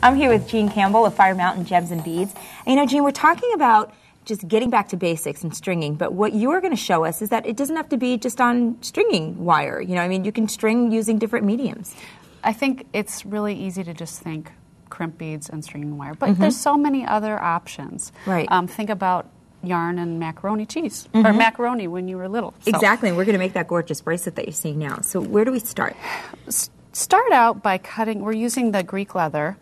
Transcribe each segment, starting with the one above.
I'm here with Jean Campbell of Fire Mountain Gems and Beads. And you know, Jean, we're talking about just getting back to basics and stringing, but what you're going to show us is that it doesn't have to be just on stringing wire. You know, I mean, you can string using different mediums. I think it's really easy to just think crimp beads and stringing wire, but there's so many other options. Right. Think about yarn and macaroni cheese, or macaroni when you were little. So. Exactly, and we're going to make that gorgeous bracelet that you're seeing now. So where do we start? Start out by cutting, we're using the Greek leather.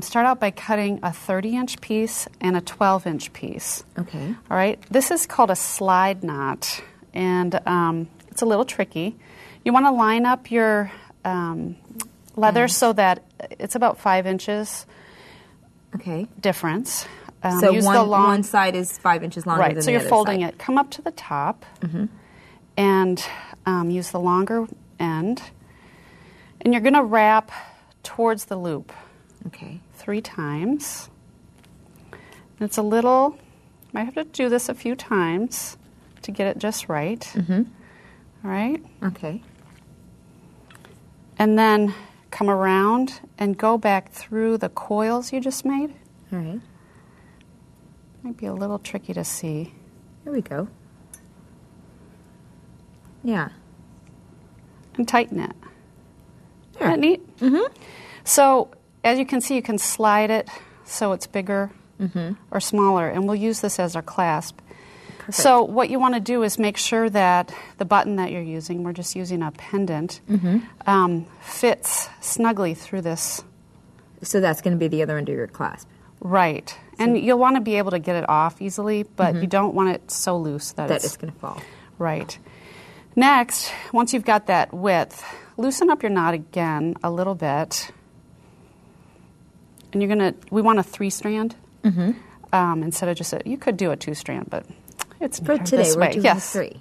Start out by cutting a 30-inch piece and a 12-inch piece. Okay. All right. This is called a slide knot, and it's a little tricky. You want to line up your leather so that it's about 5 inches difference. So one side is 5 inches longer than the other side. Right, so you're folding it. Come up to the top and use the longer end. And you're going to wrap towards the loop 3 times. And it's a little, might have to do this a few times to get it just right. All right? Okay. And then come around and go back through the coils you just made. All right. Might be a little tricky to see. There we go. Yeah. And tighten it. There. Isn't that neat? So, as you can see, you can slide it so it's bigger or smaller, and we'll use this as our clasp. Perfect. So what you want to do is make sure that the button that you're using, we're just using a pendant, fits snugly through this. So that's going to be the other end of your clasp. Right. And you'll want to be able to get it off easily, but you don't want it so loose that it's going to fall. Right. Next, once you've got that width, loosen up your knot again a little bit. And you're going to, we want a 3-strand instead of just you could do a 2-strand, but it's for today, this way. We're doing 3.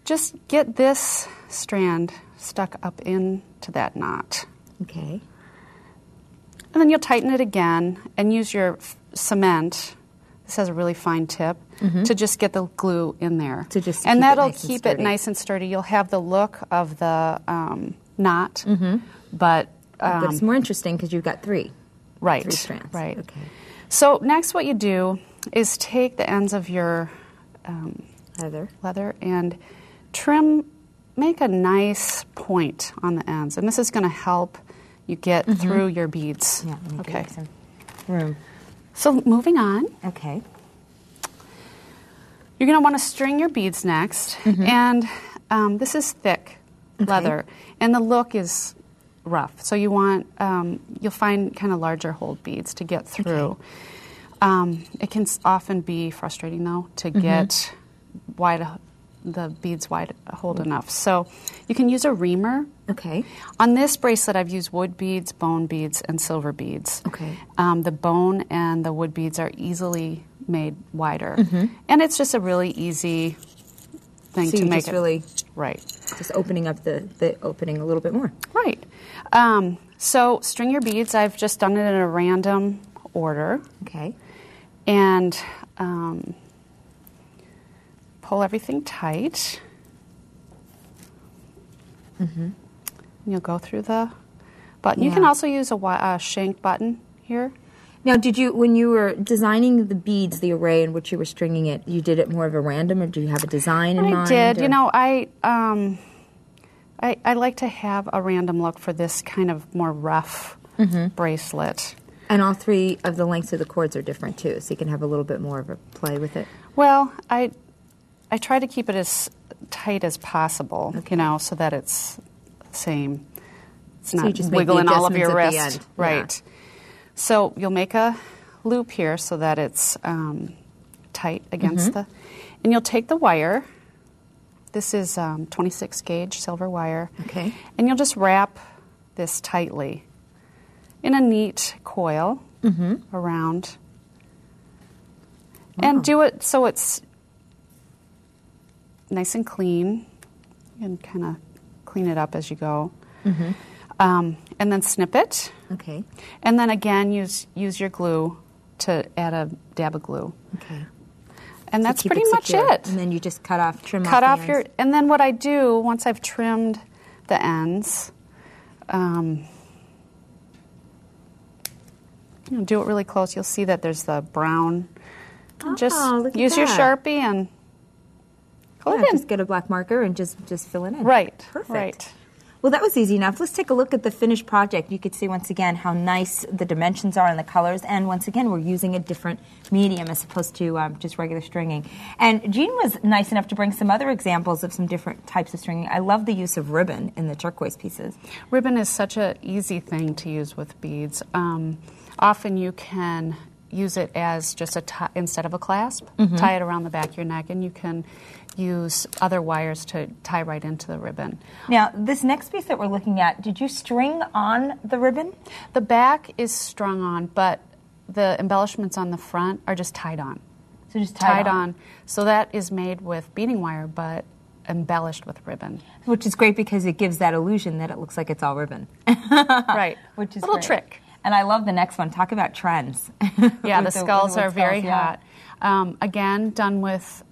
Just get this strand stuck up into that knot. Okay. And then you'll tighten it again and use your cement. This has a really fine tip to just get the glue in there. And that'll keep it nice and sturdy. You'll have the look of the knot, but it's more interesting because you've got 3. Right. 3 strands. Right. Okay. So next what you do is take the ends of your leather and trim, make a nice point on the ends. And this is going to help you get through your beads. Yeah, okay. Some room. So moving on. Okay. You're going to want to string your beads next. And this is thick leather. And the look is rough. So you want, you'll find kind of larger hold beads to get through. It can often be frustrating, though, to get the beads wide hold enough. So you can use a reamer. Okay. On this bracelet, I've used wood beads, bone beads, and silver beads. Okay. The bone and the wood beads are easily made wider. And it's just a really easy thing to make it. Really right. Just opening up the opening a little bit more. Right. So string your beads. I've just done it in a random order. Okay. And pull everything tight. And you'll go through the button. You can also use a shank button here. Now, did you, when you were designing the beads, the array in which you were stringing it, you did it more of a random, or do you have a design in mind? I did. Or? You know, I like to have a random look for this kind of more rough bracelet. And all 3 of the lengths of the cords are different, too, so you can have a little bit more of a play with it. Well, I try to keep it as tight as possible, you know, so that it's the same. It's not just wiggling all of your wrist. Right. Yeah. So you'll make a loop here so that it's tight against the... And you'll take the wire. This is 26 gauge silver wire. Okay. And you'll just wrap this tightly in a neat coil around. Wow. And do it so it's nice and clean. You can kind of clean it up as you go. And then snip it. Okay. And then again, use your glue to add a dab of glue. Okay. And that's pretty much it. And then you just trim off the ends. And then what I do, once I've trimmed the ends, do it really close. You'll see that there's the brown. Just look at use your that. Sharpie and go in. Just get a black marker and just fill it in. Right. Perfect. Right. Well, that was easy enough. Let's take a look at the finished project. You could see once again how nice the dimensions are and the colors. And once again, we're using a different medium as opposed to just regular stringing. And Jean was nice enough to bring some other examples of some different types of stringing. I love the use of ribbon in the turquoise pieces. Ribbon is such an easy thing to use with beads. Often you can use it as just instead of a clasp, tie it around the back of your neck, and you can use other wires to tie right into the ribbon. Now, this next piece that we're looking at, did you string on the ribbon? The back is strung on, but the embellishments on the front are just tied on. So just tied on. So that is made with beading wire, but embellished with ribbon. Which is great because it gives that illusion that it looks like it's all ribbon. Right. Which is a little great. trick. And I love the next one. Talk about trends. Yeah, the skulls are very hot. Again, done with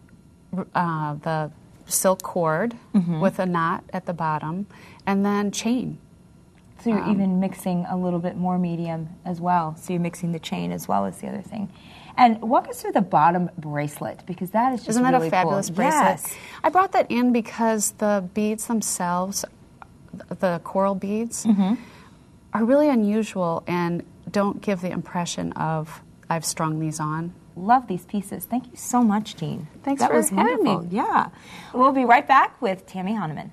the silk cord with a knot at the bottom, and then chain. So you're even mixing a little bit more medium as well. So you're mixing the chain as well as the other thing. And walk us through the bottom bracelet, because that is just Isn't that really a fabulous cool. bracelet? Yes. I brought that in because the beads themselves, the coral beads, are really unusual and don't give the impression of I've strung these on. Love these pieces. Thank you so much, Jean. Thanks that for was having wonderful. me. Yeah. We'll be right back with Tammy Hanneman.